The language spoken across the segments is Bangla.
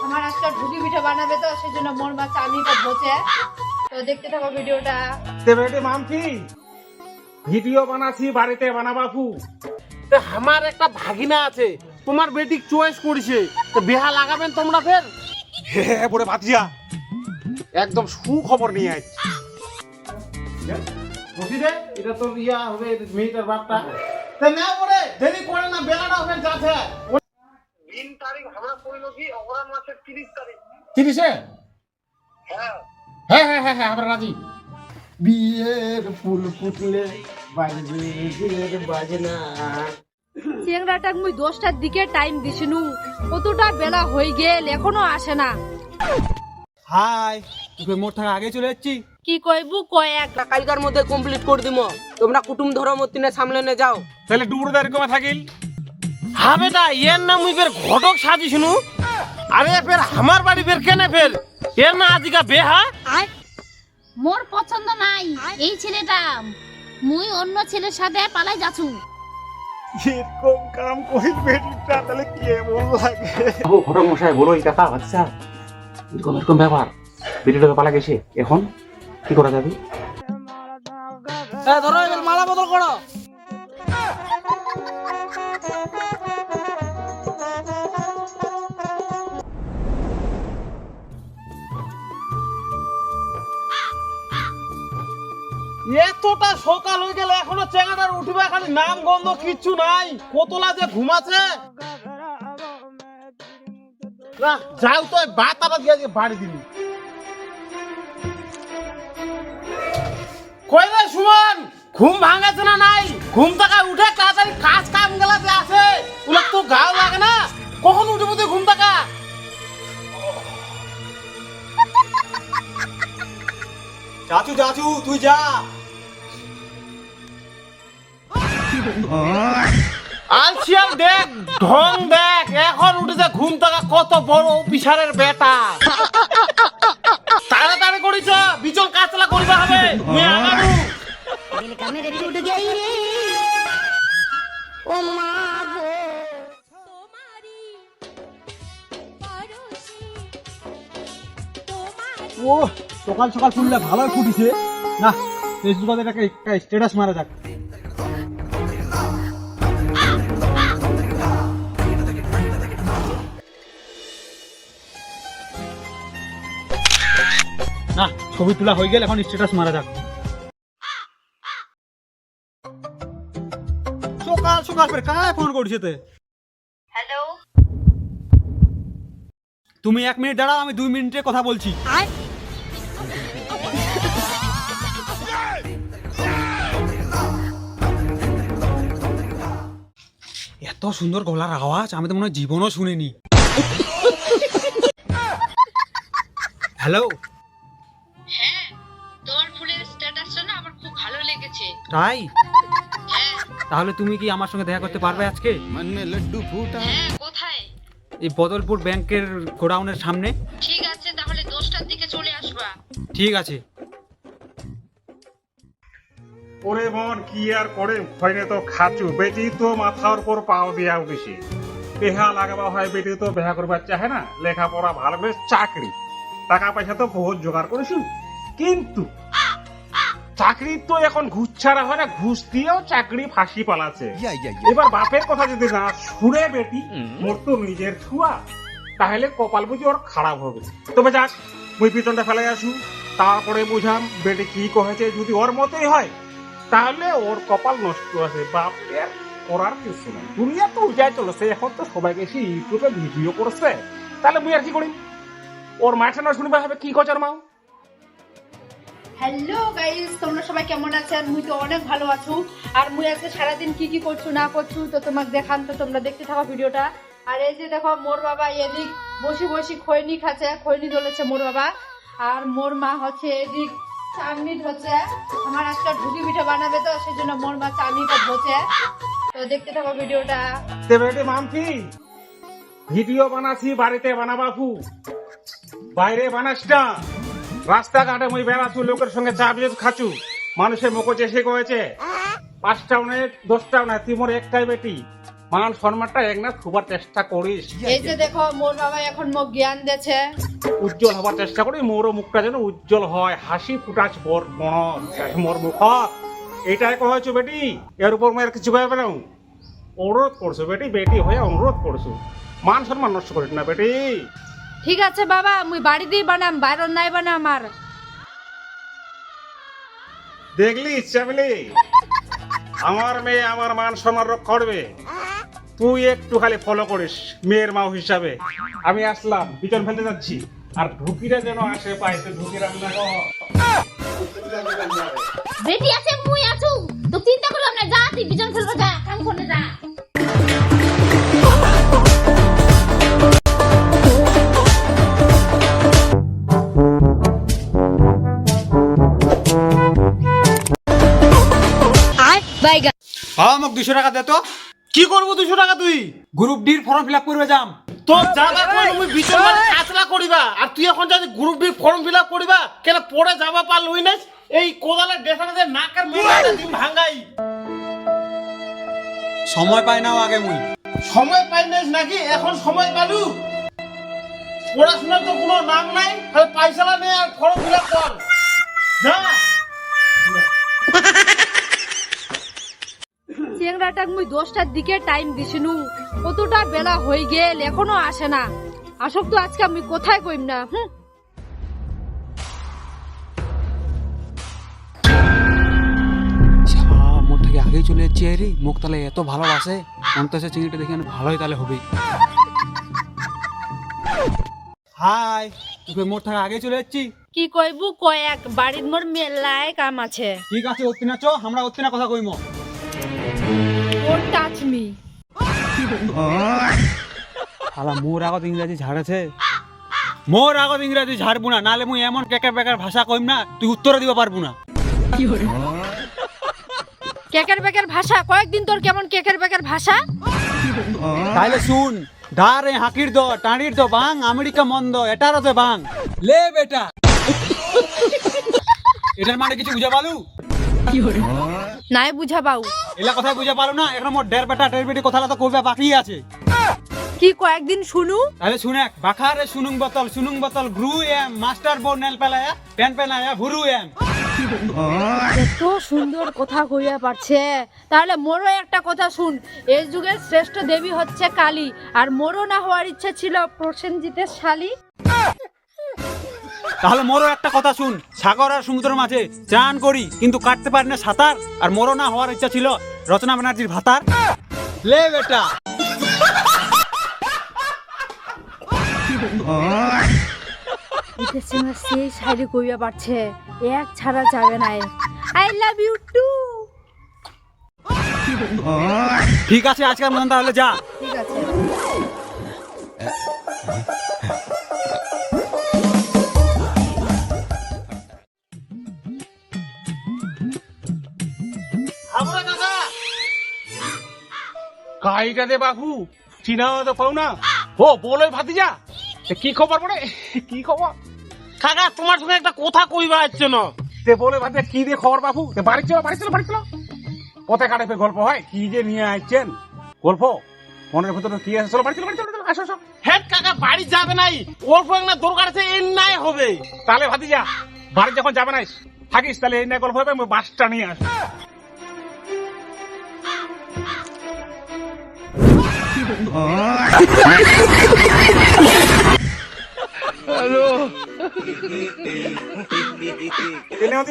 আমার আজকে ঢুকি পিঠা বানাবে, তো সেজন্য মোর মা চাউমিনটা ধোছে। তো দেখতে থাকো ভিডিওটা। তে বেটি মামকি ভিডিও বানাছি বাড়িতে বানাবাপু। তো আমার একটা ভাগিনা আছে, তোমার বেটি চয়েস করেছে, তো বিহা লাগাবেন তোমরা ফের? হ্যাঁ বড়ে ভাতিজা, একদম সুখবর নিয়ে আসছি। বসি রে, এটা তো ইয়া হবে মেয়েটার বাপটা। তা না পড়ে দেরি করে না, বেলাটা হবে যাচ্ছে। দিন তারিখ আমরা পড়লো কি অগ্রহণ মাসের 30 তারিখ। 30-এ? হ্যাঁ হ্যাঁ হ্যাঁ হ্যাঁ হ্যাঁ, আমরা রাজি। বিয়ের ফুল ফুটলে বাজবে বিয়ের বাজনা। চেংড়াটা মুই 10টার দিকে টাইম দিছিনু, কতটা বেলা হয়ে গেল এখনো আসে না। হাই, তুই মোর থেকে আগে চলে যাচ্ছি। কি কইবু কয়েক কালকার মধ্যে কমপ্লিট করে দিমো। তোমরা কুটুম ধর্ম তিনে সামলে নে যাও। তাহলে ডুবুরদার কমে থাকিল। হবে না, এর নাম মুই ফের ঘটক সাজিছনু। আরে ফের আমার বাড়ি ফের কেনে ফের এর না আজিকা বেহা। মোর পছন্দ নাই এই ছেলেটা, মুই অন্য ছেলের সাথে পালাই যাচ্ছু। এরকম কাম করিল বেটিটা, তাহলে কেমন লাগে? বাবু ঘটক মশাই বলো এই কথা। আচ্ছা এরকম এরকম ব্যাপার, বেটিটা তো পালা গেছে, এখন কি করা যাবে? ধরো এবার মালা বদল করো। এতটা সকাল হয়ে গেল এখনো চেঙ্গাটার উঠবে, খালি নাম গন্ধ কিচ্ছু নাই। কতলা যে ঘুমাচ্ছে। না যাও তো, বাতাটা দিয়ে বাড়ি দিবি। কই রে সুমন, ঘুম ভাঙাছে না নাই? ঘুম থেকে উঠে তাড়াতাড়ি কাজ কাম গেলা যে আছে, ওগুলো তো গাও লাগে না? কখন উঠবো তুই ঘুম থেকে? চাচু চাচু তুই যা। আলসিয়াল দেখ, ঢং দেখ, এখন উঠেছে ঘুম থেকে কত বড় অফিসারের বেটা। তাড়াতাড়ি করিস, বিচল কাজলা করিবা হবে। মুই আগামু। ও সকাল সকাল ফুলটা ভালোই ফুটিছে না, ফেসবুকে এটাকে স্ট্যাটাস মারা যাক। না ছবি তোলা হয়ে গেল, এখন স্ট্যাটাস মারা যাক। সকাল সকাল ফের কায় ফোন করছে তে? হ্যালো, তুমি 1 মিনিট দাঁড়াও, আমি 2 মিনিটে কথা বলছি। এত সুন্দর গলার আওয়াজ আমি তো মনে হয় জীবনও শুনিনি। হ্যালো, হ্যাঁ তোর ফুলের স্ট্যাটাসটা না আমার খুব ভালো লেগেছে। তাই হ্যাঁ তাহলে তুমি কি আমার সঙ্গে দেখা করতে পারবে আজকে? হ্যাঁ, কোথায়? এই বদলপুর ব্যাংকের গোডাউনের সামনে। ঠিক আছে, তাহলে 10টার দিকে চলে আসবা। ঠিক আছে। ওরে মন কি আর করে, হয়নি তো খাচু বেটি তো মাথার উপর পাও দিয়া উঠেছে। বেহা লাগাবা হয়, বেটি তো বেহা করবার চাহে না, লেখাপড়া ভালো করে চাকরি, টাকা পয়সা তো বহুত জোগাড় করেছি, কিন্তু চাকরি তো এখন ঘুষ ছাড়া হয় না, ঘুষ দিয়েও চাকরি ফাঁসি পালাচ্ছে। এবার বাপের কথা যদি না শুনে বেটি মোর তো নিজের ছুয়া, তাহলে কপাল বুঝি ওর খারাপ হবে। তবে যাক, মুই পিছনটা ফেলে আসু, তারপরে বুঝাম বেটি কি কহেছে। যদি ওর মতোই হয় তাহলে ওর কপাল নষ্ট আছে, বাপের করার কিছু নেই। দুনিয়া তো উজায় চলেছে, এখন তো সবাই এসে ইউটিউবে ভিডিও করছে, তাহলে মুই আর কি করি? ওর মাঠে না শুনবে হবে কি কচার মাও। হ্যালো গাইস, তোমরা সবাই কেমন আছেন? মুই তো অনেক ভালো আছো। আর মুই আজকে সারাদিন কি কি করছো না করছো তো তোমাকে দেখান, তো তোমরা দেখতে থাকো ভিডিওটা। আর এই যে দেখো মোর বাবা এদিক বসে বসে খৈনি খাচ্ছে, খৈনি দলেছে মোর বাবা। আর মোর মা হচ্ছে এদিক চাউমিন হচ্ছে, আমার আজকে ঢুকি পিঠা বানাবে, তো সেজন্য মোর মা চাউমিনটা ধোছে। তো দেখতে থাকো ভিডিওটা। তে বেটি মামকি ভিডিও বানাছি বাড়িতে বানাবাপু, বাইরে বানাস না। রাস্তাঘাটে মুই বেড়াছু, লোকের সঙ্গে চা বিয়ে খাচু, মানুষের মুখ চেষে কয়েছে 5টাও নেই 10টাও নাই, তুই মোর একটাই বেটি, মান সম্মানটা একনা খুবার চেষ্টা করিস। এই যে দেখো মোর বাবা এখন মোক জ্ঞান দিয়েছে। উজ্জ্বল হবার চেষ্টা করি, মোরও মুখটা যেন উজ্জ্বল হয়, হাসি ফুটাছ বর মোর মুখ। এটাই কহেছো বেটি, এর উপর মেয়ের কিছু কইবে না। অনুরোধ করছো বেটি, বেটি হয়ে অনুরোধ করছো, মান সম্মান নষ্ট করিস না বেটি। ঠিক আছে বাবা, মুই বাড়িতেই বানাম, বাইরে নাই বানাম। আর দেখলি ইচ্ছা পেলে আমার মেয়ে আমার মান সম্মান রক্ষা করবে। তুই একটু খালি ফলো করিস মেয়ের মা হিসাবে। আমি আসলাম, পিছন ফেলতে যাচ্ছি, আর ঢুকিরা যেন আসে পাইতে ঢুকিরা আমি না গো। বেটি আছে মুই আছু, তো চিন্তা করলাম না, যা তুই বিজন ফেলবো, যা কাম করে যা। হ্যাঁ মোক 200 টাকা দে তো। কি করবো 200 টাকা তুই? গ্রুপ ডির ফর্ম ফিল আপ করবে যাম। তোর যাবা কোন মুই বিচন মানে কাতলা করিবা, আর তুই এখন যদি group D form fill up করিবা কেন পড়ে যাবা পারলুই না? এই কোদালের ডেসাতে নাকের মেলাটা দিন ভাঙাই। সময় পাই নাও আগে মুই। সময় পাই নাইস নাকি? এখন সময় পালু? পড়াশোনার তো কোনো নাম নাই, খালি পয়সালা নে আর ফর্ম ফিল আপ কর। যা। চেংড়াটাক মুই 10টার দিকে টাইম দিছিনু, কতটা বেলা হয়ে গেল এখনো আসে না। আসক তো আজকে আমি কোথায় কইম না। মোর থেকে আগেই চলে যাচ্ছি রে, মুখ তাহলে এত ভালোবাসে, অন্তসে চিংড়িটা দেখে ভালোই তাহলে হবে। হাই, তুই মোর থেকে আগেই চলে যাচ্ছি। কি কইবু কয়েক, বাড়ির মোর মেলায় কাম আছে। ঠিক আছে, অত্তিনা চো, আমরা অত্তিনা কথা কইম। Don't touch me. শালা মোর আগত ইংরেজি ঝাড়েছে। মোর আগত ইংরেজি ঝাড়বো না, নালে মুই এমন কেকের বেকার ভাষা কইম না তুই উত্তর দিব পারবো না। কেকের বেকের ভাষা? কয়েকদিন তোর কেমন কেকের বেকের ভাষা? তাইলে শুন, ধারে হাকির দ টাঁড়ির দ বাং, আমেরিকা মন্দ এটারও তো বাং। লে বেটা, এটার মানে কিছু বুঝা পালু? নাই বুঝা পাও। এলা কথাই বুঝা পালু না? এখন মোর ডের বেটা ডের বেটি কথাটা তো কইবা বাকি আছে। কি কয়েকদিন শুনু? তাহলে শুনেক, বাখারে সুনুং বোতল গ্রু এম, মাস্টার বো নেল পেলায়া পেন পেনায়া ভুরু এম। এত সুন্দর কথা কইয়া পারছে। তাহলে মোরও একটা কথা শুন, এই যুগের শ্রেষ্ঠ দেবী হচ্ছে কালী, আর মোরও না হওয়ার ইচ্ছা ছিল প্রসেনজিতের শালী। তাহলে মোরও একটা কথা শুন, সাগর আর সমুদ্রের মাঝে চান করি কিন্তু কাটতে পারি না সাঁতার, আর মোরও না হওয়ার ইচ্ছা ছিল রচনা ব্যানার্জির ভাতার। লে বেটা, সেই শাড়ি কইয়া পারছে, এক ছাড়া যাবে না। I love you too. ঠিক আছে আজকের মতন তাহলে যা। ঠিক আছে। হাবরা কাকা, কাইটা দে বাবু, চিনাও তো পাও না। ও বলে ভাতিজা, কি খবর পড়ে? কি খবর? কাকা তোমার সঙ্গে একটা কথা কইবা আসছে না। তে বলে ভাতিজা কি দিয়ে খবর বাবু? তে বাড়ি চলো। পথে কাটে গল্প হয়, কি যে নিয়ে আসছেন গল্প, মনের ভিতরে কি আছে? চলো বাড়ি চলো, আসো। হেড কাকা বাড়ি যাবে নাই, অল্প একটা দরকার আছে, এই নাই হবে। তাহলে ভাতিজা বাড়ি যখন যাবে না থাকিস, তাহলে এই না গল্প হবে, আমি বাসটা নিয়ে আসবো।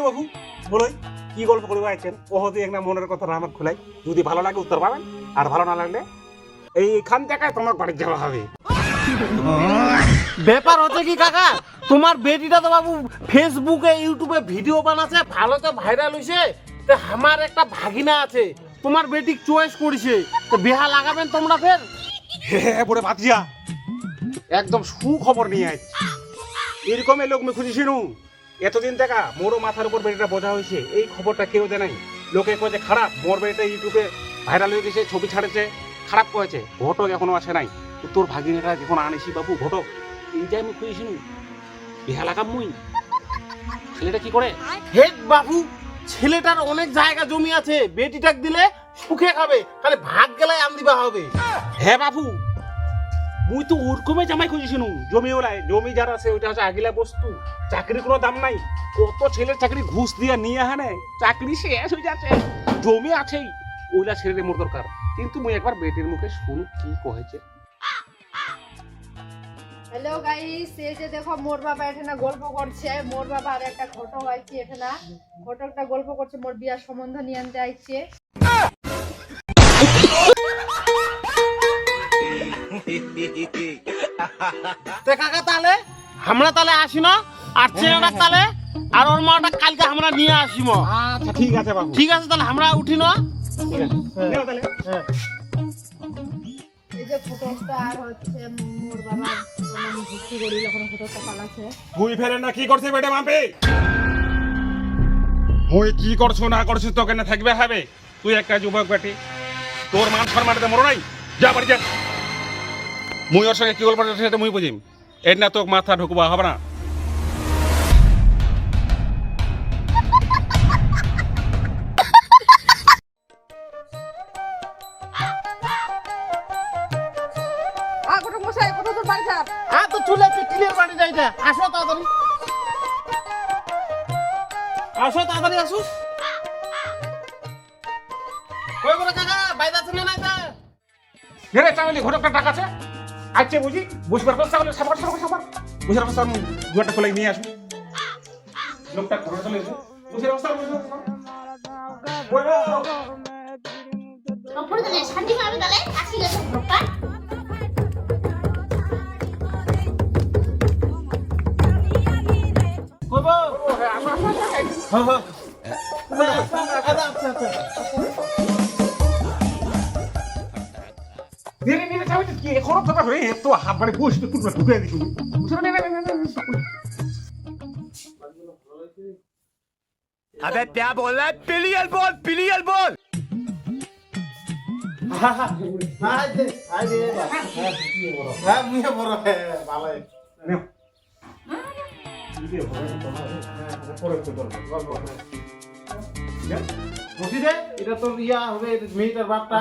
বাবু বলো কি গল্প করবে আছেন? ওহদি একটা মনের কথা আমার খোলাই, যদি ভালো লাগে উত্তর পাবেন, আর ভালো না লাগলে এইখান থেকে তোমার বাড়ি যাওয়া হবে। ব্যাপার হচ্ছে কি কাকা, তোমার বেটিটা তো বাবু ফেসবুকে ইউটিউবে ভিডিও বানাচ্ছে, ভালো তো ভাইরাল হইছে। তো আমার একটা ভাগিনা আছে, তোমার বেটি চয়েস করেছে, তো বিহা লাগাবেন তোমরা ফের? হ্যাঁ বড় ভাতিজা, একদম সুখবর নিয়ে আসছি। এরকমের লোক আমি খুঁজেছি নু। এতদিন দেখা মোরও মাথার উপর বেটিটা বোঝা হয়েছে, এই খবরটা কেউ জানাই। লোকে কয়েছে খারাপ, মোর বেটিটা ইউটিউবে ভাইরাল হয়ে গেছে, ছবি ছাড়েছে, খারাপ কয়েছে। ঘটক এখনো আসে নাই। তোর ভাগিনেটা যখন আনিসি বাবু ঘটক, এইটাই আমি খুঁজেছি নু। বিহা লাগাম মুই, ছেলেটা কি করে? হেড বাবু ছেলেটার অনেক জায়গা জমি আছে, বেটিটাক দিলে সুখে খাবে, খালি ভাগ গেলাই আম দিবা হবে। হ্যাঁ বাবু, মুই তো ওরকমই জামাই খুঁজেছিনু। জমিও নাই, জমি যার আছে ওইটা হচ্ছে আগিলা বস্তু, চাকরির কোনো দাম নাই। কত ছেলের চাকরি ঘুষ দিয়ে নিয়ে হ্যাঁ চাকরি শেষ হয়ে যাচ্ছে, জমি আছেই, ওইলা ছেলের মোর দরকার। কিন্তু মুই একবার বেটির মুখে শুনু কি কহেছে। হ্যালো গাইস, এই যে দেখো মোর বাবা এখানে গল্প করছে। মোর বাবা আর একটা ঘটক আইছে এখানে, ঘটকটা গল্প করছে, মোর বিয়ার সম্বন্ধ নিয়ে আনতে আইছে। তে কাকা তাহলে আমরা তাহলে আসি না, আর ছেলেটা তাহলে আর ওর মাটা কালকে আমরা নিয়ে আসিম। আচ্ছা ঠিক আছে বাবু, ঠিক আছে, তাহলে আমরা উঠি না। নেও তাহলে। এই যে ঘটকটা আর হচ্ছে মোর বাবা ভর্তি করি যখন ঘটকটা পালাছে। তুই ফেলে না কি করছিস বেটা মাপে? মুই কি করছো না করছিস তোকে না থাকবে হবে। তুই একটা যুবক বেটি, তোর মান সম্মানতে মরো নাই, যা বাড়ি যা। মুই ওর সঙ্গে কি গল্প সেটা মুই বুঝিম, এর না তোকে মাথা ঢুকবা হবে না। ঘটক মশাই, কত তোর বাড়ি খারাপ? হ্যাঁ তো চলে টিলের বাড়ি যাইতে, আসো তাড়াতাড়ি, আসো তাড়াতাড়ি আসো। কই বলে কাকা বাইরে আছেন না না? হেরে চাইলি ঘটকটা টাকা আছে আচ্ছা বুঝি বুঝবার কথা বলে সাবার সাবার সাবার বুঝার কথা আমি দুয়ারটা খুলে নিয়ে আসবো। লোকটা ঘরে চলে এসো, বুঝার কথা ওপরে তাহলে শান্তি হবে, তাহলে আসি গেছে গ্রুপটা। কই বল? হ্যাঁ হ্যাঁ আচ্ছা আচ্ছা। ধীরে ধীরে চাই কি এখন তো রে তো হাত বাড়ি বসে পুরো ঢুকে দিছি বুঝছ না? अबे क्या बोल रहा है? पिलियल बोल, पिलियल बोल। হ্যাঁ মুই বড় ভালো। বসি দে, এটা তো ইয়া হবে মেয়েটার বাপটা।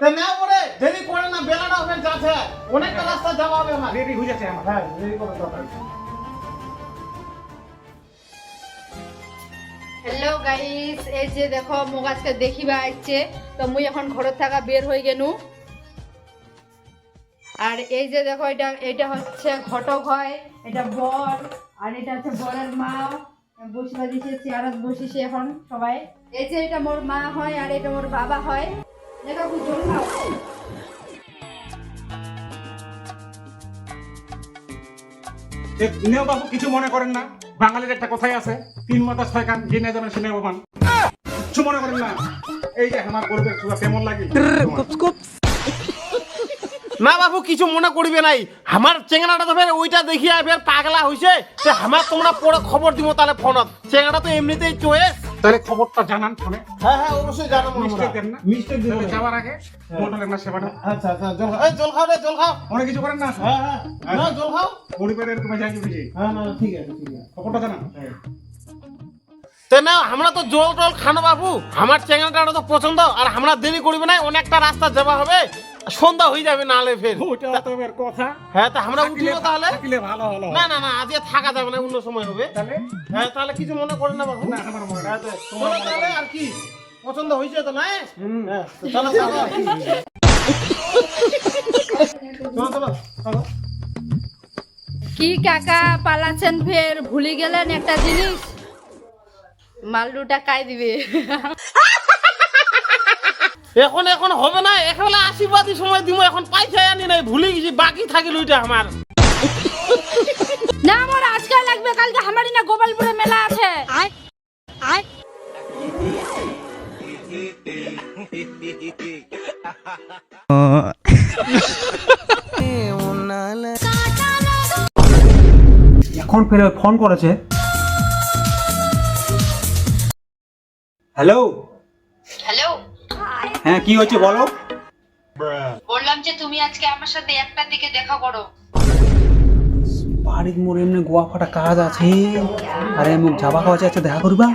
তে না পড়ে দেরি করে না, বেলাটা হবে যাচ্ছে, অনেকটা রাস্তা যাওয়া হবে আমার। রেডি হয়ে যাচ্ছে আমার। হ্যাঁ দেরি করে দরকার। হ্যালো গাইস, এই যে দেখো মোক আজকে দেখিবা আসছে, তো মুই এখন ঘরের থাকা বের হয়ে গেনু। আর এই যে দেখো এটা হচ্ছে ঘটক হয়, এটা বর, আর এটা হচ্ছে বরের মা বসিবা দিছে, চেয়ারত বসিছে এখন সবাই। এই যে এটা মোর মা হয় আর এটা মোর বাবা হয়। দেখো খুব জল খাও। নেও বাবু, কিছু মনে করেন না, বাঙালির একটা কথাই আছে, 3 মাথা 6 কান, যে না যাবেন সে নেব মান। কিছু মনে করেন না। এই যে আমার পরিবেশ কেমন লাগে? না বাবু কিছু মনে করবে নাই, আমার চেঙ্গাটা তো ফের ওইটা দেখিয়া ফের পাগলা হইছে, তে আমার তোমরা পরে খবর দিব তাহলে ফোনত। চেঙ্গাটা তো এমনিতেই চয়েস। তাহলে খবরটা জানান ফোনে। হ্যাঁ হ্যাঁ অবশ্যই জানাবো আমরা। মিস্টেক দেন না, মিস্টেক দিব তাহলে যাওয়ার আগে হোটেলের না সেবাটা। আচ্ছা আচ্ছা জল খাও, এই জল খাও রে, জল খাও। অনেক কিছু করেন না। হ্যাঁ হ্যাঁ না জল খাও। পরিবারের তুমি যাই বুঝি হ্যাঁ না ঠিক আছে ঠিক আছে। খবরটা জানান। তে না আমরা তো জল টল খানো বাবু, আমার চেঙ্গাটা তো পছন্দ, আর আমরা দেরি করবে না, অনেকটা রাস্তা যাওয়া হবে, সন্ধ্যা হয়ে যাবে নালে ফের। ওটা তো এর কথা। হ্যাঁ তা আমরা উঠিব তাহলে। থাকলে ভালো হলো। না না না আজকে থাকা যাবে না, অন্য সময় হবে। তাহলে হ্যাঁ তাহলে কিছু মনে করেন না বাবু। না আমার মনে হ্যাঁ, হয়। তো চলো তাহলে, আর কি পছন্দ হয়েছে তো না? হ্যাঁ তো চলো চলো চলো চলো চলো। কি কাকা পালাচ্ছেন ফের? ভুলে গেলেন একটা জিনিস, মালডুটা কাই দিবে। এখন এখন হবে না, এখন আশীর্বাদী সময় দিব, এখন পয়সা আনি নাই, ভুলে গেছি, বাকি থাকিল ওইটা আমার। না আমার আজকে লাগবে, কালকে আমারই না গোপালপুরে মেলা আছে। এখন ফের ফোন করেছে। হ্যালো হ্যালো, হ্যাঁ কি হচ্ছে বলো? বললাম যে তুমি আজকে আমার সাথে 1টার দিকে দেখা করো। বাড়ির মোর এমনি গোয়া ফাটা কাজ আছে, আরে মুখ ঝাবা খাওয়া আছে, দেখা করবা?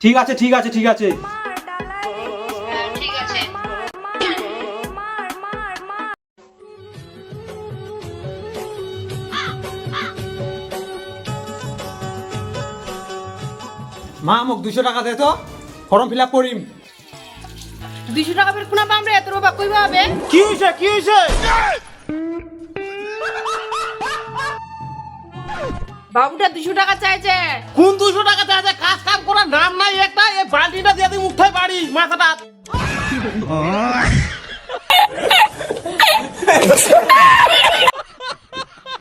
ঠিক আছে ঠিক আছে ঠিক আছে। ঠিক আছে। মা মোক 200 টাকা দে তো, ফর্ম ফিল আপ করিম। 200 টাকা বের কোনা পাম রে, তোর বাবা কইবা হবে? কি হয়েছে কি হয়েছে? বাবুটা 200 টাকা চাইছে। কোন 200 টাকা চাইছে? কাজ কাম করার নাম নাই একটা, এই বালতিটা দিয়ে দিই উঠাই বাড়ি মাথাটা।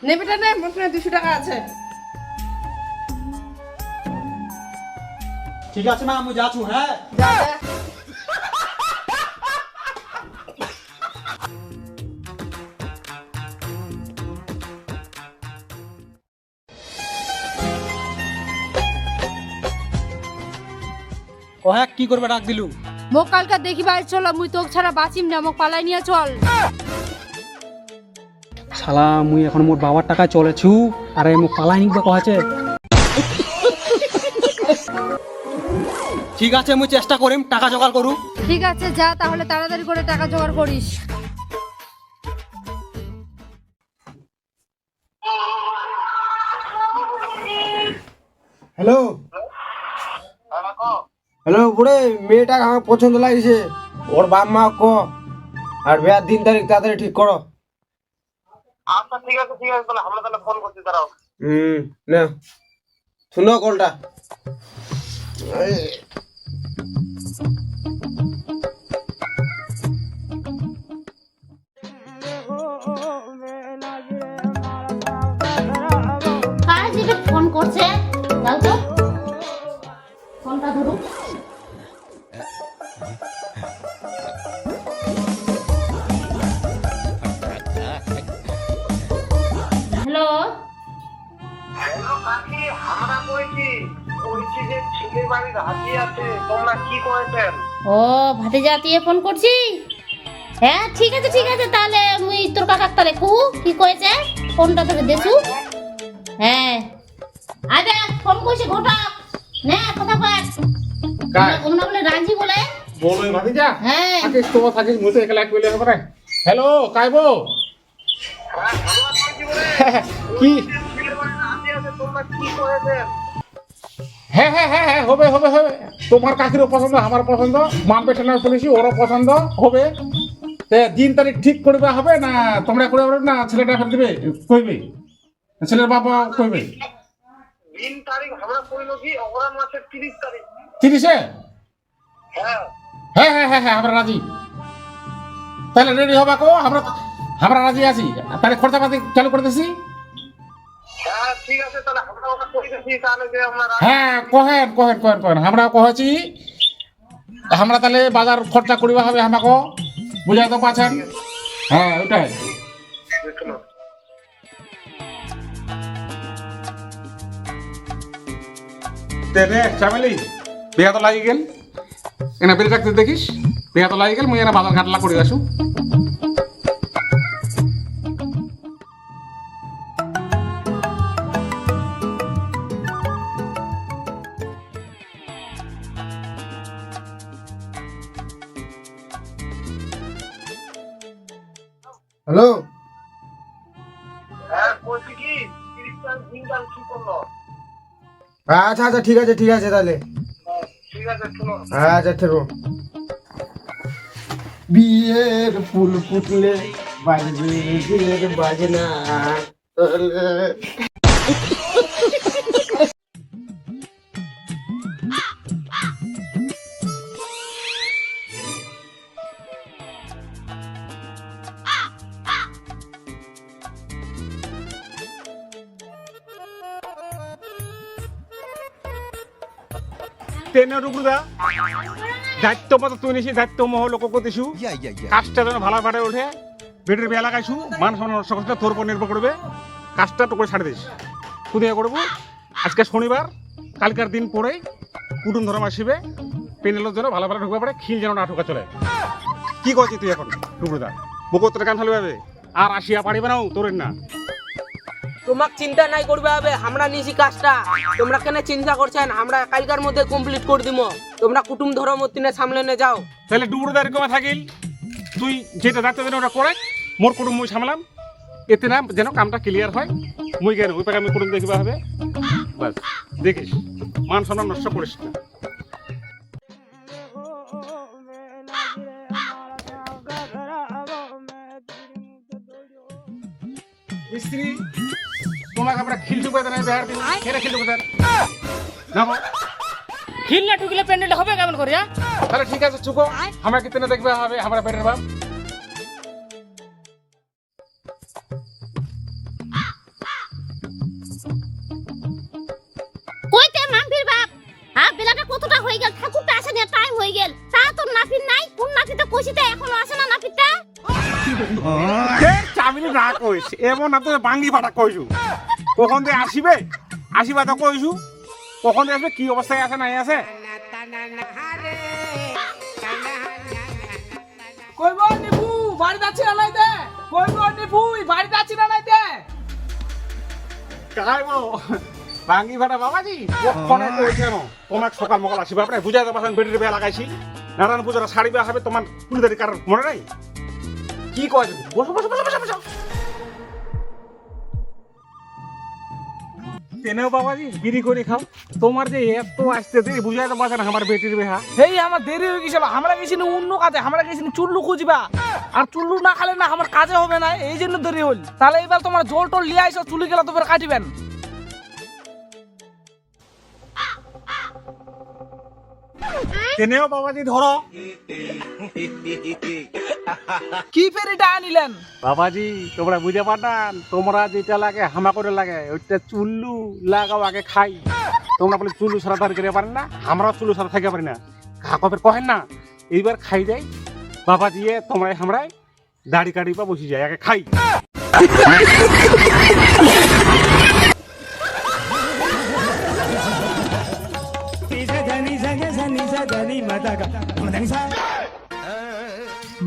নে বেটা নে, মোর কাছে 200 টাকা আছে। ঠিক আছে মা, আমি যাচ্ছি। হ্যাঁ যা যা। ও হ্যাঁ, কি করবে ডাক দিলু? মোক কালকা দেখিবা চল, মুই তোক ছাড়া বাঁচিম না, মোক পালাই নিয়ে চল। শালা মুই এখন মোর বাবার টাকায় চলেছু, আরে মোক পালাই নিবা কহাছে। ঠিক আছে, মুই চেষ্টা করিম টাকা জোগাড় করু। ঠিক আছে যা, তাহলে তাড়াতাড়ি করে টাকা জোগাড় করিস। হ্যালো হ্যালো বুড়ে, মেয়েটা আমার পছন্দ লাগছে, ওর বাপ মা ক আর বিয়ার দিন তারিখ তাড়াতাড়ি ঠিক করো। আচ্ছা ঠিক আছে তাহলে আমরা তাহলে ফোন করছি, দাঁড়াও। না শুনো কলটা। কার যেটা ফোন করছে, দাও তো ফোনটা ধরো। হ্যালো, হ্যালো কাকি, আমরা কইছি যে ছেলের বাড়ির হাতি আছে, তোমরা কি করেছেন? ও ভাতিজা তুই ফোন করছি? হ্যাঁ ঠিক আছে তাহলে মুই তোর কাকাক তাহলে কু কি কয়েছে ফোনটা তোকে দেছু। হ্যাঁ আরে ফোন কইছে ঘটক নে কথা কয় কাই? ওমনা বলে রাজি বলে। বলো ভাতিজা, হ্যাঁ থাকিস তো থাকিস, মুই তো একলা কইলে হবে না। হ্যালো কাইবো, হ্যাঁ আমরা কইছি বলে কি? ছেলের বাড়ির হাতি আছে, তোমরা কি করেছেন? হ্যাঁ হ্যাঁ হ্যাঁ হ্যাঁ, হবে হবে হবে। তোমার কাকিরও পছন্দ, আমার পছন্দ, মানবে না পুলিশি, ওরও পছন্দ হবে। দিন তারিখ ঠিক করবে হবে না তোমরা করে না, ছেলেটা ফেলে দিবে কইবে, ছেলের বাবা কইবে। দিন তারিখ আমরা কইলো কি অগ্রহণ মাসের 30 তারিখ। 30-এ? হ্যাঁ হ্যাঁ হ্যাঁ হ্যাঁ হ্যাঁ, আমরা রাজি। তাহলে রেডি হবা কো, আমরা রাজি আছি। তাহলে খরচাপাতি চালু করে দিছি। হ্যাঁ ঠিক আছে, তাহলে আমরা ওটা কইতেছি, তাহলে যে আমরা হ্যাঁ কহেন আমরা কহেছি, আমরা তাহলে বাজার খরচা করিবা হবে আমাকে, বুঝাই তো পাচ্ছেন। হ্যাঁ ওটাই। দেখলো রে চামেলি, বিয়া তো লাগি গেল, এনে বেরিয়ে রাখতে দেখিস, বিয়া তো লাগি গেল, মুই এনে বাজার ঘাটলা করে আসু। হ্যালো হ্যাঁ কইছি কি 30 তারিখ দিনকাল কি করলো? আচ্ছা ঠিক আছে তাহলে। ঠিক আছে শুনো, আচ্ছা ঠিক আছে। বিয়ের ফুল ফুটলে বাজবে বিয়ের বাজনা। তেনে রুগুদা দায়িত্ব মতো তুই নিছি, দায়িত্ব মহ লোক দিছু, কাজটা যেন ভালো ভাড়ে ওঠে, বেটের বিয়া লাগাইছু, মান সম্মান সকলটা তোর উপর নির্ভর করবে, কাজটা তো করে ছাড়ে দিস। কুদিয়া করবো আজকে শনিবার, কালকার দিন পরে কুটুম ধর্ম আসিবে, পেনেলের জন্য ভালো ভালো ঢুকবে পারে, খিল যেন না ঢুকা চলে। কি করছিস তুই এখন রুগুদা? বকত্রের কান ফেলে যাবে আর আসিয়া পারিবে নাও তোর না। তোমাক চিন্তা নাই করবে হবে, আমরা নিছি কাজটা। তোমরা কেন চিন্তা করছেন, আমরা কালকার মধ্যে কমপ্লিট করে দিব। তোমরা কুটুম ধরো মতিনে সামলে নে যাও। তাহলে ডুবুরদারি কমে থাকিল, তুই যেটা দায়িত্ব দিন ওটা করে, মোর কুটুম মুই সামলাম, এতে না যেন কামটা ক্লিয়ার হয়। মুই কেন ওই পাকে আমি কুটুম দেখিবা হবে, বাস দেখিস মান সম্মান নষ্ট করিস না। মিস্ত্রি তোমাকে আমরা খিলটু পেতে নাই বেহার দিন কেটে খিলটু পেতে না খিললে টুকিলে প্যান্ডেল হবে কেমন করে? তাহলে ঠিক আছে চুকো, আমরা কিতনে দেখবে হবে আমরা বেরের বাপ। কইতে মাম্পির বাপ, বেলাটা কতটা হয়ে গেল, ঠাকুরটা আসে না, টাইম হয়ে গেল। তা তোর নাপিত নাই? কোন নাপিতে কইছিতে এখনো আসে না নাপিতটা? চামিলি না কইস এমন না তো বাঙ্গি ফাটা কইছু, কখন দিয়ে আসিবে আসিবা তো কইছু, কখন দিয়ে আসবে কি অবস্থায় আছে নাই আছে। কইবো নিপু বাড়ি যাচ্ছি না নাইতে? কইবো নিপু বাড়ি যাচ্ছি না নাইতে? কাইবো বাঙ্গি ফাটা বাবাজি কখন কইছে না তোমাক সকাল মকাল আসিবা আপনি বুঝাই দেবা বেটির বিয়া লাগাইছি, নারায়ণ পূজার শাড়ি বিয়া হবে, তোমার কুলিদারি কার মনে নাই? কি কয় বসো বসো বসো বসো বসো কেনেও বাবাজি বিড়ি করে খাও, তোমার যে এত আসতে দেরি বুঝাই দেবা না আমার বেটির বিয়া। এই আমার দেরি হয়ে গেছিল, আমরা গেছি না অন্য কাজে, আমরা গেছি না চুল্লু খুঁজবা। আর চুল্লু না খালে না আমার কাজে হবে না, এই জন্য দেরি হল। তাহলে এবার তোমার জল টল লিয়ে আইসো, চুলি গেলা তোমার কাটিবেন। কেনেও বাবাজি ধরো। কি ফেরিটা আনিলেন? বাবাজি তোমরা বুঝে পাঠান, তোমরা যেটা লাগে হামা করে লাগে ওইটা চুল্লু লাগাও আগে খাই। তোমরা বলে চুল্লু সারা দাঁড় করে পারেন না, আমরাও চুল্লু সারা থাকতে পারি না, কাকপের কহেন না। এইবার খাই যাই বাবাজি, তোমরা আমরাই দাড়ি কাটি বা বসে যাই আগে খাই।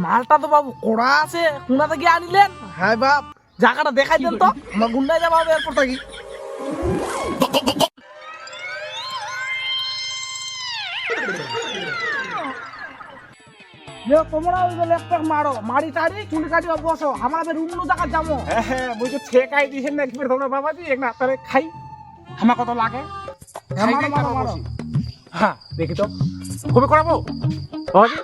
মালটা তো বাবু কোড়া আছে, কোনা থেকে আনিলেন? হ্যাঁ বাপ, জায়গাটা দেখাই দেন তো, আমার গুন্ডায় যাবো হবে এরপর থাকি। তোমরা ওই যে ল্যাপটপ মারো, মারি টাড়ি চুল কাটি বসো, আমাদের অন্য জায়গায় যাবো। হ্যাঁ বুঝে ঠেকাই দিয়েছেন না একবার তোমরা বাবাজি, এক না তাহলে খাই হামা কত লাগে। খাই যাই, তারপর বসি। হ্যাঁ দেখি তো কবে করাবো বাবাজি।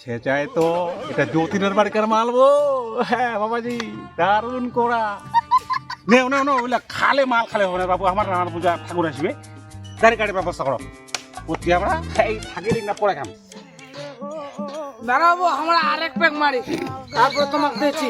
সে চাই তো এটা জ্যোতিনের বাড়িকার মালবো। হ্যাঁ বাবাজি দারুণ করা। নেও নেও নেও ওইলা খালে মাল খালে হবে না বাবু, আমার রান্নার পূজা ঠাকুর আসবে, দাঁড়ি কাটির ব্যবস্থা করো। প্রতি আমরা এই থাকির না পরে খাম। দাঁড়াবো, আমরা আরেক প্যাক মারি, তারপর তোমাকে দেখছি।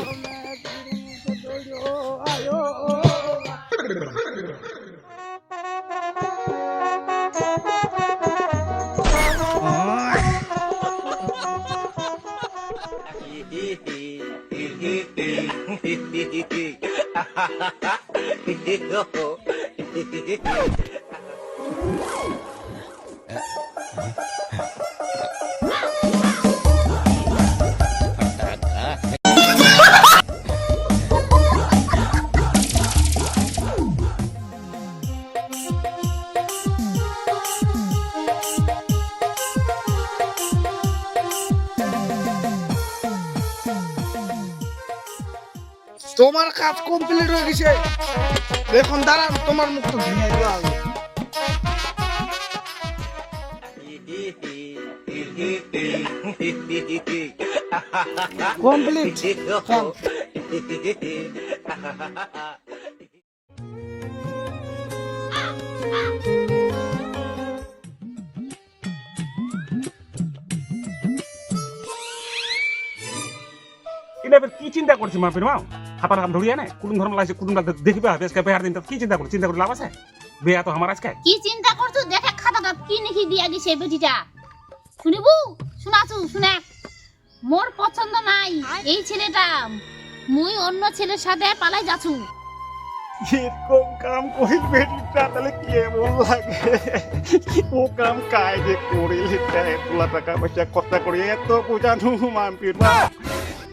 তোমার কাজ কমপ্লিট হয়ে গেছে, এখন দাঁড়ান তোমার মুখটা ভেঙে দেওয়া হবে। কমপ্লিট। কি চিন্তা করছি মাপির মা হাতার হাত ধরিয়া না কুটুম ধর্ম লাগছে, কুটুমটা দেখিবে হবে আজকে বেহার দিন, কি চিন্তা করি, চিন্তা করে লাভ আছে? বেয়া তো আমার আজকে। কি চিন্তা করছো? দেখে খাতাটা কি লিখি দিয়া গেছে বেটিটা, শুনিবু? শোনাছু শুনে, মোর পছন্দ নাই এই ছেলেটা, মুই অন্য ছেলের সাথে পালাই যাচ্ছু। এরকম কাম করিল বেটিটা তাহলে কেমন লাগে? ও কাম কায় যে করিল, এতলা টাকা পয়সা খরচা করি এত বোঝানো মাম্পির মা,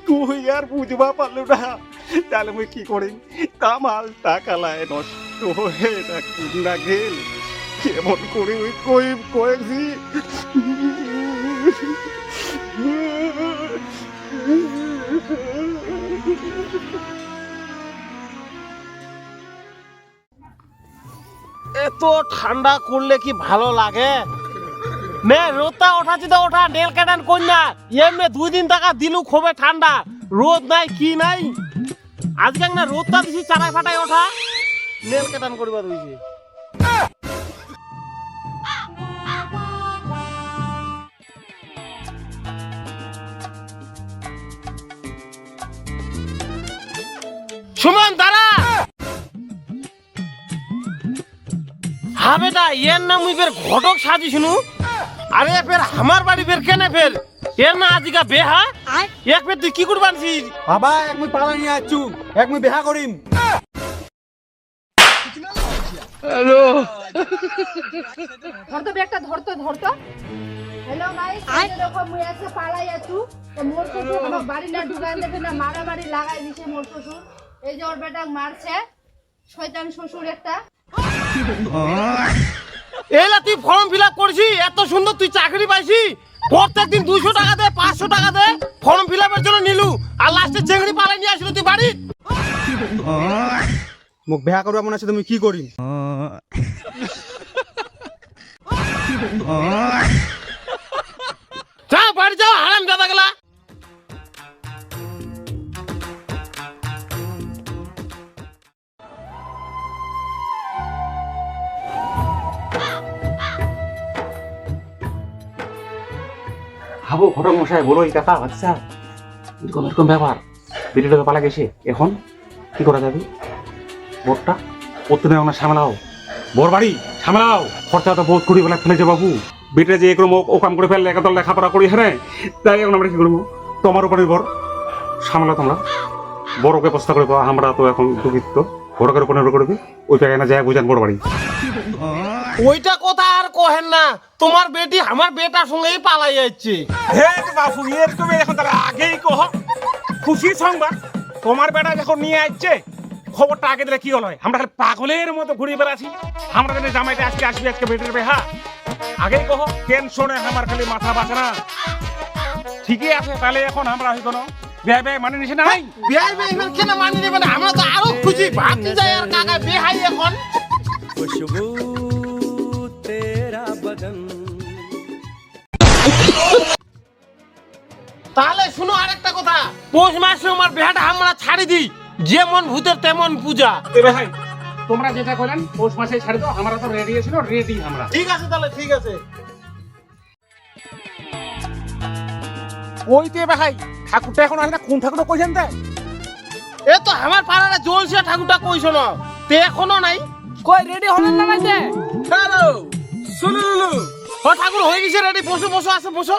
তুই আর বুঝবা পারলু না, তাহলে মুই কি করি? কামাল টাকালায় নষ্ট হয়ে না গেল, কেমন করে ওই কয়েছি। এত ঠান্ডা করলে কি ভালো লাগে? মে রোদটা ওঠাচ্ছি তো ওঠা, নেল কাটান কই না। এমনি 2 দিন টাকা দিলু খুবই ঠান্ডা, রোদ নাই কি নাই। আজকে না রোদটা দিছি চারাই ফাটাই ওঠা, নেল কাটান করবা রইছে। সুমন দাঁড়া। হ্যাঁ বেটা, এর নাম মুই ফের ঘটক সাজি শুনু। আরে ফের আমার বাড়ি ফের কেনে ফের এর না আজিকা বেহা। এক ফের তুই কি করে বানছিস? বাবা এক মুই পালা নিয়ে আছু, এক মুই বিয়া করিম। ধরতো ব্যাগটা, ধরতো। হ্যালো গাইস, দেখো মুই আছে পালাই আছু। তো মোর শ্বশুর আমার বাড়ি না ঢুকাই দেবে না, মারামারি লাগাই দিছে মোর শ্বশুর। এই যে ওর বেটা মারছে, শয়তান শ্বশুর একটা। এলা তুই ফর্ম ফিল আপ করছি, এত সুন্দর তুই চাকরি পাইছি। প্রত্যেকদিন 200 টাকা দে, 500 টাকা দে, ফর্ম ফিল আপের জন্য নিলু। আর লাস্টে চেংড়ি পালাই নিয়ে আসলো তুই বাড়ি। মোক বিয়া করবা মনে আছে, তুমি কি করিম? যাও বাড়ি যাও, হারাম দাদা গেলা। হাবো ঘটক মশাই, বলো এই কাকা। আচ্ছা এরকম এরকম ব্যাপার, বেটিটা তো পালা গেছে, এখন কি করা যাবে? বোরটা করতে দেও না, সামলাও। বর বাড়ি সামলাও, খরচা তো বহুত করি বেলা ফেলেছে বাবু। বেটে যে এরকম ও কাম করে ফেললে, এত লেখাপড়া করি, হ্যাঁ তাই এখন আমরা কি করবো? তোমার উপরে বর সামলাও তোমরা। বড়কে প্রস্তাব করে পাওয়া, আমরা তো এখন দুঃখিত। বড়কের উপর নির্ভর করবে, ওই জায়গায় না যায় বুঝান বড় বাড়ি। ওইটা কথা আর কহেন না, তোমার বেটি আমার বেটার সঙ্গেই পালাই যাচ্ছে। হে বাবু, এরকম এখন তাহলে আগেই কহ। খুশির সংবাদ, তোমার বেটা যখন নিয়ে আসছে, খবরটা আগে দিলে কি হলো? আমরা খালি পাগলের মতো ঘুরে বেড়াচ্ছি। আমরা জানি জামাইটা আজকে আসবে, আজকে বেটের বেহা। আগেই কহ, টেনশনে আমার খালি মাথা বাঁচে না। ঠিকই আছে, তাহলে এখন আমরা হই কোনো বিয়ে বিয়ে মানে নিছি নাই। বিয়াই বিয়াই মানে কেন মানি নেবে না? আমরা তো আরো খুশি, ভাবতে যাই আর কাকা বেহাই এখন। তাহলে শুনো আরেকটা কথা, পৌষ মাসে আমার বেহাটা আমরা ছাড়ি দিই, যেমন ভূতের তেমন পূজা। এ ভাই, তোমরা যেটা করেন পৌষ মাসে ছাড়ি দাও, আমরা তো রেডি ছিল, রেডি আমরা। ঠিক আছে তাহলে, ঠিক আছে। ওই তো ভাই, ঠাকুরটা এখন আসলে কোন ঠাকুরটা কইছেন তে? এ তো আমার পাড়াটা জ্বলছে ঠাকুরটা, কইছো না তে এখনো নাই? কই রেডি হলেন না মাইতে? হ্যালো শুনুলু, ও ঠাকুর হয়ে গেছে রেডি, বসো বসো, আসো বসো।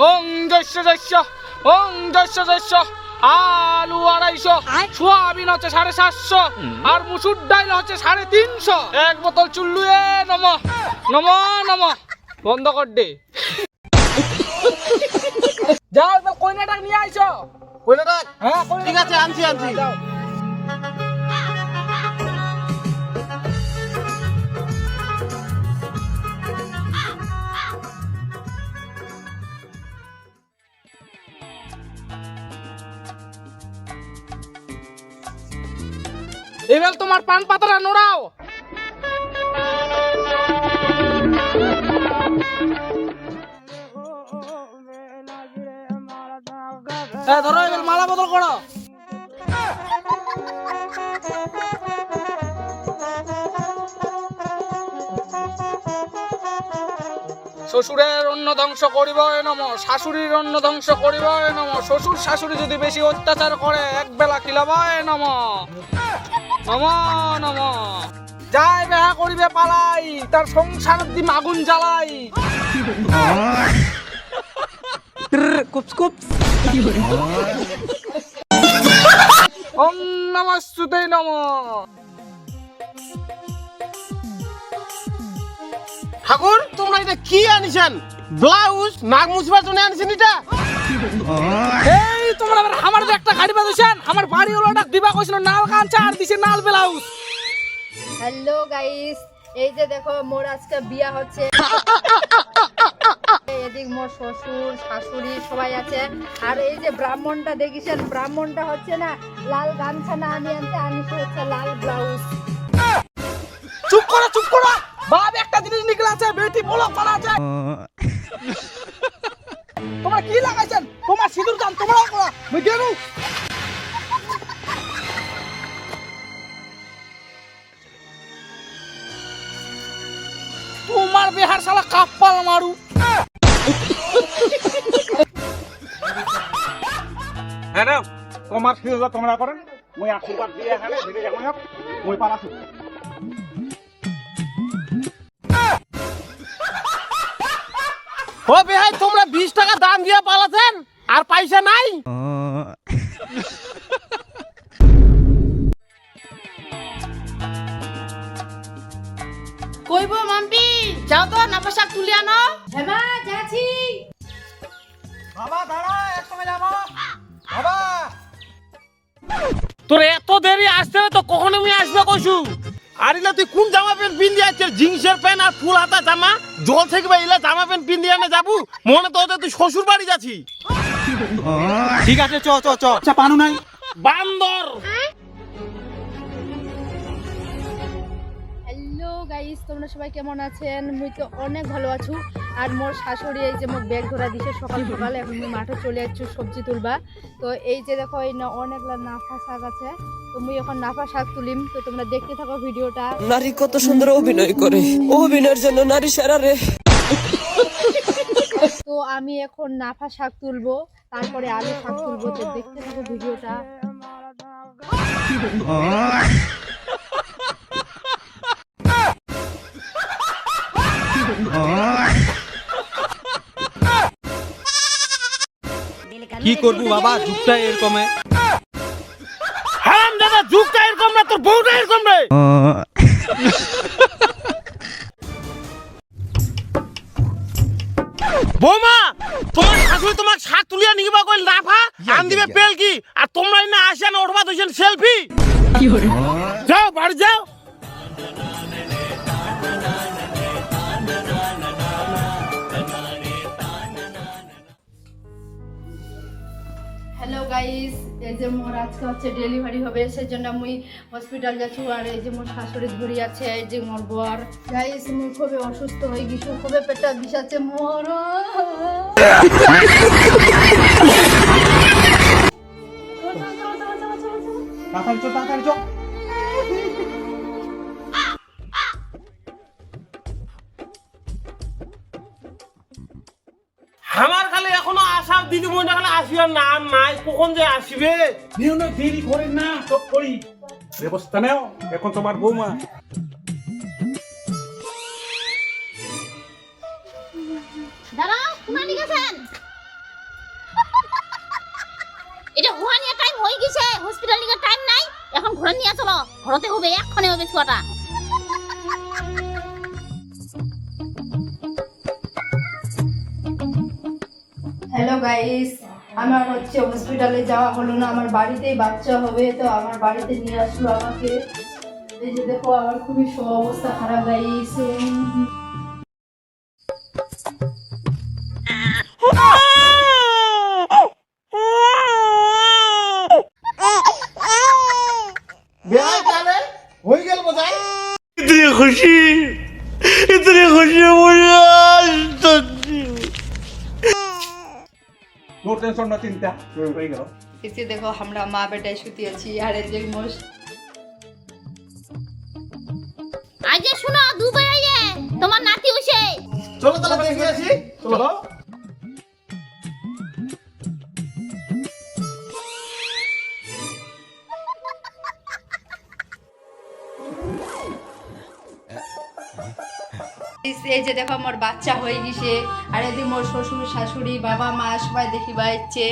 ওং জৈশ্য জৈশ্য, ওং জৈশ্য জৈশ্য। আলু 250, সোয়াবিন হচ্ছে 750, আর মুসুর ডাল হচ্ছে 350। এক বোতল চুল্লুয়ে নম নম নম। বন্ধ কর দে। যাও এবার কইনাটা নিয়ে আইছো। কইনাটা? হ্যাঁ ঠিক আছে, আনছি আনছি। এবার তোমার পান পাতাটা নোড়াও। ধরো এবার মালা বদল করো। শ্বশুরের অন্ন ধ্বংস করিব নম, শাশুড়ির অন্ন ধ্বংস করিব নম। শ্বশুর শাশুড়ি যদি বেশি অত্যাচার করে, এক বেলা খিলাব নম নম নম। যাই বেহা করিবে পালাই, তার সংসার দিম আগুন জ্বালাই। ওম নমস্তুতে নম। ঠাকুর তোমরা এটা কি আনিছেন? ব্লাউজ নাক মুছবার জন্য আনিছেন এটা? এই তোমরা আবার আমার একটা গাড়ি বাঁধছেন, আমার বাড়ি হলো একটা দিবা কইছিল নাল গামছা আর দিছে নাল ব্লাউজ। হ্যালো গাইস, এই যে দেখো মোর আজকে বিয়া হচ্ছে। এদিক মোর শ্বশুর শাশুড়ি সবাই আছে। আর এই যে ব্রাহ্মণটা দেখিছেন, ব্রাহ্মণটা হচ্ছে না লাল গামছা না আনিছে হচ্ছে লাল ব্লাউজ। চুপ করো চুপ করো, বাপ একটা জিনিস নিকলা আছে, বেটি বলক মারা আছে। তোমরা কি লাগাইছেন? তোমার সিঁদুর কাম তোমরাও করো, মুই গেলু। তোমার বিহার শালা কাপ্পাল মারু। হ্যাঁ না, তোমার সিঁদুর তোমরা করেন, মুই আশীর্বাদ দিয়ে এখানে ভিড়ে যাবো, মুই পালাছো। ও বেহাই তোমরা 20 টাকা দাম দিয়ে পালাছেন আর পয়সা নাই? কইব মাম্পি যাও তো নাপা শাক তুলে আনো। হ্যাঁ মা, যাচ্ছি। বাবা দাঁড়া, একসঙ্গে যাবো। বাবা তোর এত দেরি আসতে তো কখন আমি আসবে কইছু? আরিলা তুই কোন জামা প্যান্ট পিন্দি আছিস? জিন্সের প্যান্ট আর ফুল হাতা জামা, জল থেকে বাইলা জামা প্যান্ট পিন্দি আনে যাবু? মনে তো তুই শ্বশুর বাড়ি যাচ্ছি। ঠিক আছে, চ চ চ। আচ্ছা পানু নাই? বান্দর। হ্যালো গাইস, তোমরা সবাই কেমন আছেন? মুই তো অনেক ভালো আছি। আর মোর শাশুড়ি এই যে মোক ব্যাগ ধরা দিছে সকাল সকাল, এখন মুই মাঠে চলে যাচ্ছি সবজি তুলবা। তো এই যে দেখো এই অনেকগুলা নাফা শাক আছে, তো মুই এখন নাফা শাক তুলিম। তো তোমরা দেখতে থাকো ভিডিওটা। নারী কত সুন্দর অভিনয় করে, অভিনয়ের জন্য নারী সেরা রে। তো আমি এখন নাফা শাক তুলবো, তারপরে আলু শাক তুলবো। তো দেখতে থাকো ভিডিওটা। কি করবো বাবা, যুগটা এরকমে। হারাম দাদা, যুগটা এরকম না, তোর বউটা এরকম রে। বৌমা, তোমার শাশুড়ি তোমাকে শাক তুলিয়া নিবা কইল রাফা আন দিবে পেল কি? আর তোমরা না আসেন ওঠবা দইছেন সেলফি। যাও বাড়ি যাও। হ্যালো গাইস, এই যে মোর আজকে হচ্ছে ডেলিভারি হবে, সেই জন্য মুই হসপিটাল যাচ্ছি। আর এই যে মোর শাশুড়ি ধরি আছে, এই যে মোর বর। গাইস মুই খুবই অসুস্থ হয়ে গেছি, খুবই পেটটা বিষাচ্ছে মোর। তাড়াতাড়ি চো, তাড়াতাড়ি চো। আমার খালি এখনো আসার দিদি মনে খালি আসিবার নাম নাই, কখন যে আসবে? দেরি করেন না, সব করি ব্যবস্থা নেও। এখন তোমার বৌমা দাঁড়াও, কোনানি গেছেন? এটা ঘোরা নিয়ে টাইম হয়ে গেছে, হসপিটাল নিয়ে টাইম নাই। এখন ঘোরা নিয়ে চলো, ঘরতে হবে, এক্ষণে হবে ছোয়াটা। হ্যালো গাইস, আমার হচ্ছে হসপিটালে যাওয়া হলো না, আমার বাড়িতেই বাচ্চা হবে। তো আমার বাড়িতে নিয়ে আসলো আমাকে। এই যে দেখো আমার খুবই অবস্থা খারাপ গাইস। বেহাই তাহলে হয়ে গেল বোঝাই। নো টেনশন না, চিন্তা হয়ে গেল। এই যে দেখো আমরা মা বেটায় শুতে আছি। আর এই যে মোর আজ যে শুনো, দুবাই আইয়ে তোমার নাতি হইছে। চলো তাহলে দেখে আসি। চলো। এই যে দেখো আমার বাচ্চা হয়ে গেছে। আর এদিকে মোর শ্বশুর শাশুড়ি বাবা মা সবাই দেখিবা ইচ্ছে।